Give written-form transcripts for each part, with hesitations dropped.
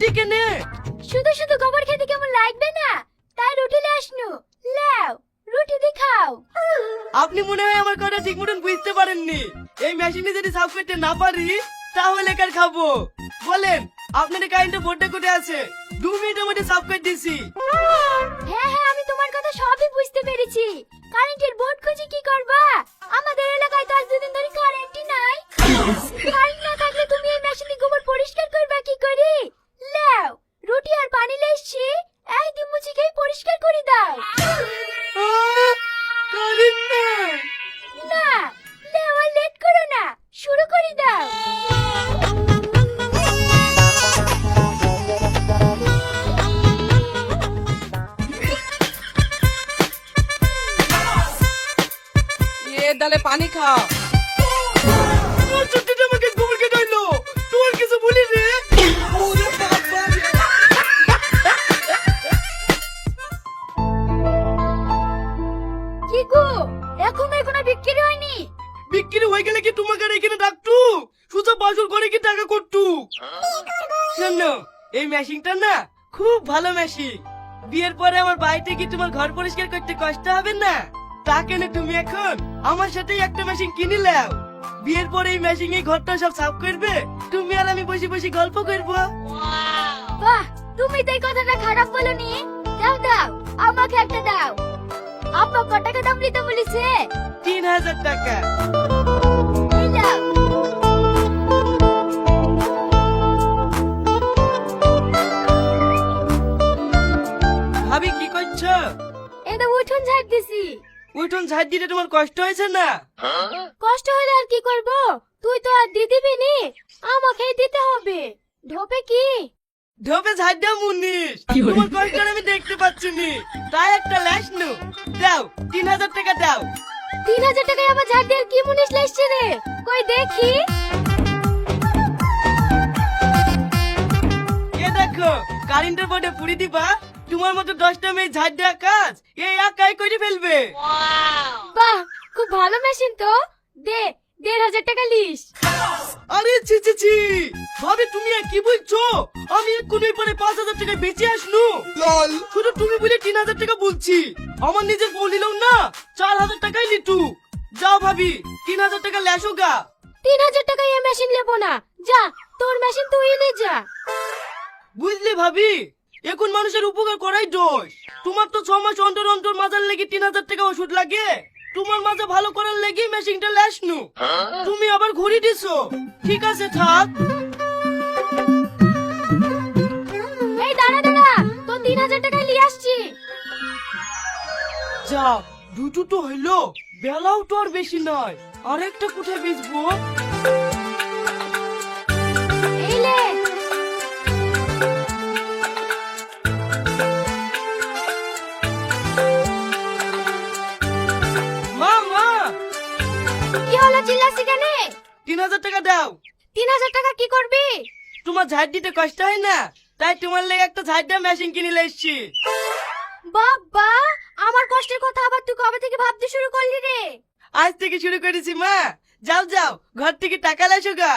দিলি কেনে? শুধু শুধু গোবর খেতে কেমন লাগবে না, তাই রুটি নিয়ে আসনু। লাও, রুটি দি খাও। আপনি মনে হয় আমার কথা ঠিক মতন বুঝতে পারেননি। এই মেশিনে যদি সাফ করতে না পারি তাহলে কার খাবো বলেন? আপনাদের কারেন্টের বোর্ডটা কোথায় আছে? 2 মিনিটের মধ্যে সাফ করে দিছি। হ্যাঁ হ্যাঁ, আমি তোমার কথা সবই বুঝতে পেরেছি। কারেন্টের বোর্ড খুঁজে কি করবা? আমাদের এলাকায় তো আজ 2 দিন ধরে কারেন্টই নাই। কারেন্ট না থাকলে তুমি এই মেশিনে গোবর পরিষ্কার করবা কি করে? লাও, রুটি আর পানি লেসছি, এই দিমুচি খেয়ে পরিষ্কার করে দাও। কারেন্ট নাই। না, লাও, আর লেট করো না, শুরু করে দাও। ডালে পানি খাও। চুটিটা আমাকে গোবর কে ডাইলো, তোর কিছু বলি রে? ওরে বাবা রে। কি গো, এখনো কোনো বিক্রি হয়নি? বিক্রি হয়ে গেলে কি তোমাকে আর এখানে ডাকতু? সুজা বাসুর করে কি টাকা করতু? শোনো, এই মেশিনটা না খুব ভালো মেশিন। বিয়ের পরে আমার বাড়িতে কি তোমার ঘর পরিষ্কার করতে কষ্ট হবে না? তা কেন তুমি এখন আমার সাথে একটা মেশিন কিনে নাও। বিয়ের পরে এই মেশিনে ঘরটা সব সাফ করবে, তুমি আর আমি বসে বসে গল্প করবো। বাহ, তুমি তো এই কথাটা খারাপ বলনি। দাও দাও, আমাকে একটা দাও। আপা কত টাকা দাম নিতে বলেছে? 3000 টাকা। এই দাও। ভাবি কি করছো? এটা উঠোন ঝাড় দিছি। উঠোন ঝাড় দিতে তোমার কষ্ট হয়েছে না? কষ্ট হলে আর কি করব? তুই তো আর দিয়ে দিবি নি, আমাকেই দিতে হবে। ঢোপে কি? ঢোপে ঝাড় দাও মুনিশ, তোমার কষ্ট আমি দেখতে পাচ্ছি নি, তাই একটা ল্যাশ নু দাও। 3000 টাকা দাও। 3000 টাকায় আমার ঝাড় দেওয়ার কি মুনিশ লাগছে রে? কই দেখি। এ দেখো, কারেন্টের বোর্ডে পুরি দিবা। তোমার মতো 10টা মেয়ে ঝাড় দেওয়া কাজ এই একাই করে ফেলবে। বাহ, খুব ভালো মেশিন তো। দে, 1500 টাকা লিস। আরে ছি ছি ছি, ভাবি তুমি আর কি বলছো? আমি এক্ষুনি পরে 5000 টাকা বেঁচে আসনু। শুধু তুমি বলে 3000 টাকা বলছি। আমার নিজের বউ নিলাম না, 4000 টাকাই লিটু। যাও ভাবি, 3000 টাকা ল্যাশো গা। 3000 টাকায় এই মেশিন নেবো না। যা, তোর মেশিন তুই নিয়ে যা। বুঝলি ভাবি, এখন মানুষের উপকার করাই দোষ। তোমার তো 6 মাস অন্তর অন্তর মাজার লেগে 3000 টাকা ওষুধ লাগে। তোমার মাজা ভালো করার লেগে মেশিনটা ল্যাশনু। তুমি আবার ঘুরি দিছো। ঠিক আছে থাক। এই দাঁড়া দাঁড়া, তোর 3000 টাকা নিয়ে আসছি। যা, দুটো তো হইলো, বেলাও তো আর বেশি নয়। আরেকটা কোথায় বেচবো? এই লে। মা মা, কি হলো, চিল্লাছিস কেন? 3000 টাকা দাও। 3000 টাকা কি করবি? তোমার ঝাড় দিতে কষ্ট হয় না, তাই তোমার লেগে একটা ঝাড় দেওয়া মেশিন কিনে এসেছি। বাবা, আমার কষ্টের কথা আবার তুই কবে থেকে ভাবতে শুরু করলি রে? আজ থেকে শুরু করেছি মা। যাও যাও, ঘর থেকে টাকা লাসো গা।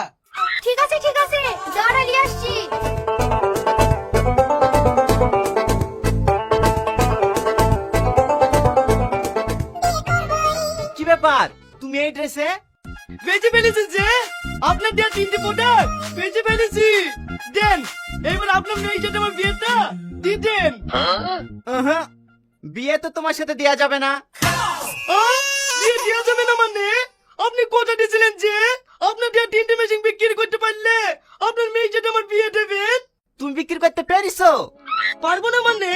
ঠিক আছে ঠিক আছে, দাঁড়া নিয়ে আসছি। কি ব্যাপার, তুমি এই ড্রেসে? বেঁচে ফেলেছি যে, আপনার দেওয়া 3টে প্রোডাক্ট বেঁচে ফেলেছি। দেন, এবার আপনার মেয়ের সাথে আমার বিয়েটা দিয়ে দেন। বিয়ে তো তোমার সাথে দেয়া যাবে না। বিয়ে দেওয়া যাবে না মানে? আপনি কথা দিয়েছিলেন যে আপনার দেওয়া 3টে মেশিন বিক্রি করতে পারলে আপনার মেয়ের সাথে আমার বিয়ে দেবেন। তুমি বিক্রি করতে পেরেছো? পারবো না মানে?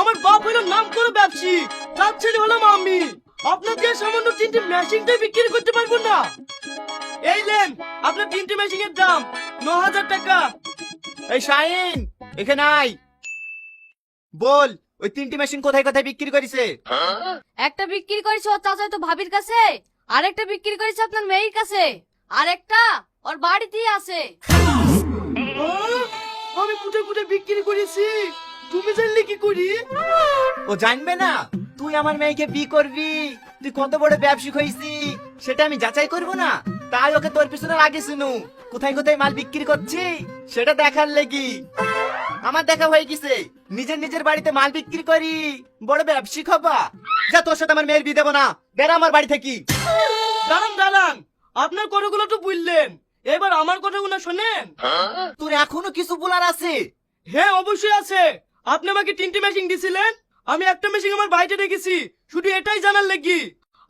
আমার বাপ হলো নাম করে ব্যবসায়ী, তার ছেলে হলাম আমি। আপনার দেওয়া সামান্য 3টে মেশিনটাই বিক্রি করতে পারবো না। এই নেন, আপনার 3টে মেশিনের দাম 9000 টাকা। এই শাহিন, এখানে আয়। বল, ওই 3টি মেশিন কোথায় কোথায় বিক্রি করেছে? একটা বিক্রি করেছে ওর চাচা তো ভাবির কাছে, আরেকটা বিক্রি করেছে আপনার মেয়ের কাছে, আরেকটা ওর বাড়িতেই আছে। আমি কোথায় কোথায় বিক্রি করেছি তুমি জানলে কি করি? ও জানবে না তুই আমার মেয়েকে বিয়ে করবি? তুই কত বড় ব্যবসায়িক হয়েছি সেটা আমি যাচাই করব না? তাই ওকে তোর পিছনে লাগিয়ে শুনু কোথায় কোথায় মাল বিক্রি করছি সেটা দেখার লেগি। আমার দেখা হয়ে গেছে, নিজের নিজের বাড়িতে মাল বিক্রি করি বড় ব্যবসায়িক হবা। যা, তোর সাথে আমার মেয়ের বিয়ে দেবো না, বেড়া আমার বাড়ি থেকে। দাঁড়ান দাঁড়ান, আপনার কথাগুলো তো বুঝলেন, এবার আমার কথাগুলো শোনেন। তোর এখনো কিছু বলার আছে? হ্যাঁ অবশ্যই আছে। আপনি আমাকে 3টি মেশিন দিয়েছিলেন, আমি একটা মেশিন আমার বাড়িতে রেখেছি শুধু এটাই জানার লাগি।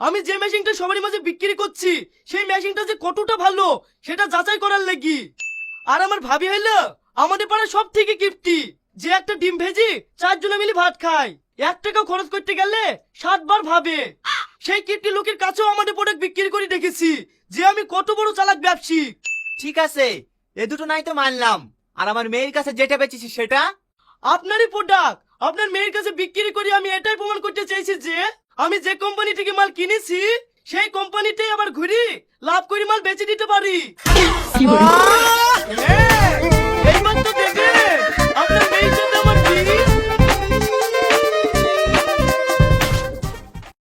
আমি যে মেশিনটা সবারই মাঝে বিক্রি করছি সেই মেশিনটা যে কতটা ভালো সেটা যাচাই করার লাগি। আর আমার ভাবি হইলো আমাদের পাড়ার সব থেকে কিপ্টি, যে একটা ডিম ভেজি 4 জনে মিলে ভাত খায়, 1 টাকা খরচ করতে গেলে 7 বার ভাবে। সেই কিপ্টি লোকের কাছেও আমাদের প্রোডাক্ট বিক্রি করে দেখেছি যে আমি কত বড় চালাক ব্যবসায়িক। ঠিক আছে, এ দুটো নাই তো মানলাম, আর আমার মেয়ের কাছে যেটা বেচেছি সেটা? আপনারই প্রোডাক্ট আপনার মেয়ের কাছে বিক্রি করে আমি এটাই প্রমাণ করতে চাইছি যে আমি যে কোম্পানি থেকে মাল কিনেছি সেই কোম্পানিতেই আবার ঘুরি লাভ করে মাল বেচে দিতে পারি।